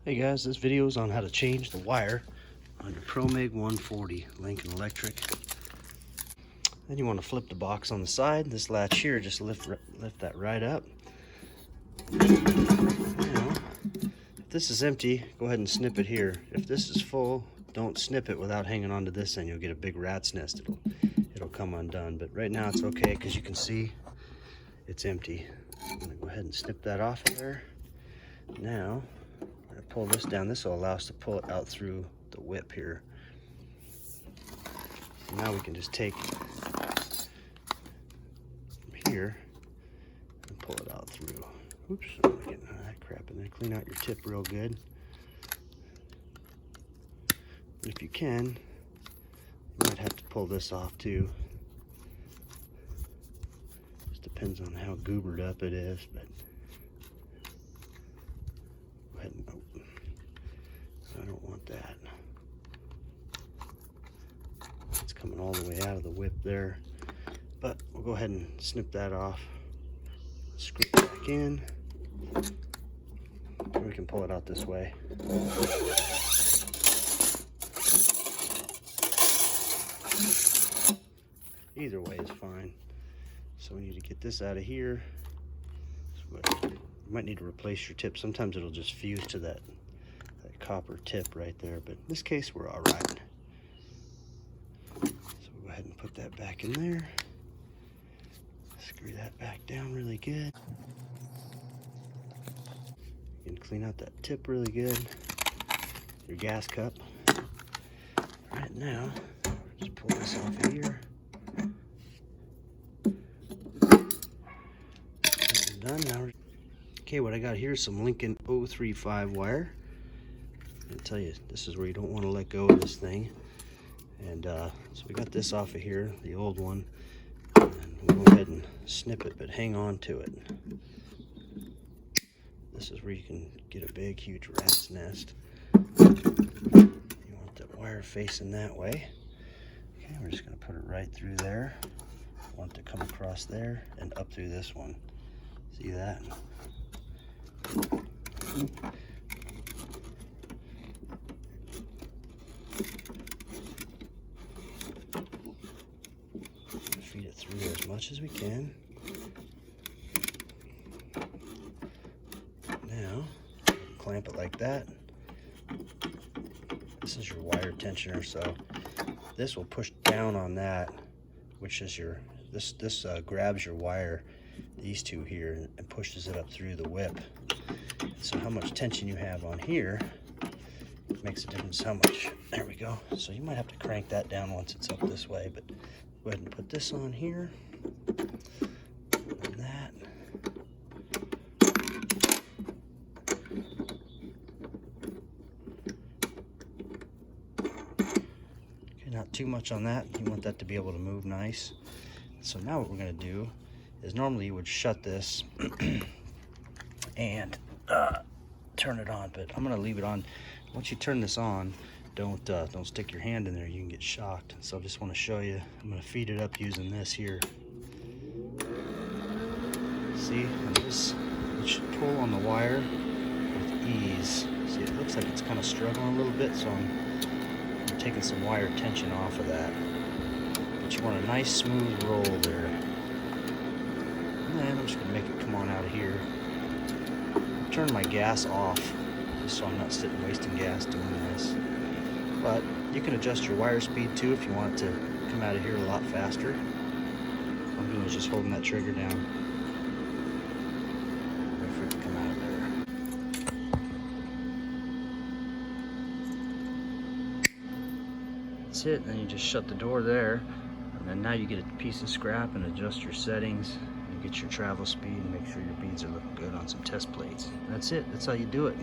Hey guys, this video is on how to change the wire on your PROMIG 140 Lincoln Electric. Then you want to flip the box on the side. This latch here, just lift that right up. Now, if this is empty, go ahead and snip it here. If this is full, don't snip it without hanging onto this end. You'll get a big rat's nest. It'll come undone. But right now it's okay because you can see it's empty. I'm going to go ahead and snip that off of there. Now, I'm going to pull this down. This will allow us to pull it out through the whip here. So now we can just take from here and pull it out through. Oops, I'm getting that crap in there. Clean out your tip real good. And if you can, you might have to pull this off too. Just depends on how goobered up it is, but go ahead and, oh, I don't want that. It's coming all the way out of the whip there, but we'll go ahead and snip that off. Screw it back in. Or we can pull it out this way. Either way is fine. So we need to get this out of here. You might need to replace your tip. Sometimes it'll just fuse to that copper tip right there, but in this case we're all right. So we'll go ahead and put that back in there. Screw that back down really good. You can clean out that tip really good. Your gas cup. Right now, just pull this off of here. Done now. Okay, what I got here is some Lincoln 035 wire. I'll tell you, this is where you don't want to let go of this thing. And so we got this off of here, the old one. And we'll go ahead and snip it, but hang on to it. This is where you can get a big, huge rat's nest. You want that wire facing that way. Okay, we're just going to put it right through there. I want it to come across there and up through this one. See that? Feed it through as much as we can. Now, clamp it like that. This is your wire tensioner, so this will push down on that, which is your, this grabs your wire, these two here, and pushes it up through the whip. So how much tension you have on here makes a difference how much. There we go. So you might have to crank that down once it's up this way, but go ahead and put this on here. And that. Okay, not too much on that. You want that to be able to move nice. So now what we're going to do is normally you would shut this and turn it on, but I'm going to leave it on. Once you turn this on, don't stick your hand in there, you can get shocked. So I just want to show you. I'm going to feed it up using this here. See, and this, it should pull on the wire with ease. See, it looks like it's kind of struggling a little bit, so I'm taking some wire tension off of that. But you want a nice smooth roll there. And then I'm just going to make it come on out of here. Turn my gas off just so I'm not sitting wasting gas doing this. But you can adjust your wire speed too if you want it to come out of here a lot faster. All I'm doing is just holding that trigger down. Wait for it to come out of there. That's it. Then you just shut the door there. And then now you get a piece of scrap and adjust your settings. You get your travel speed and make sure your beads are looking good on some test plates. That's it. That's how you do it.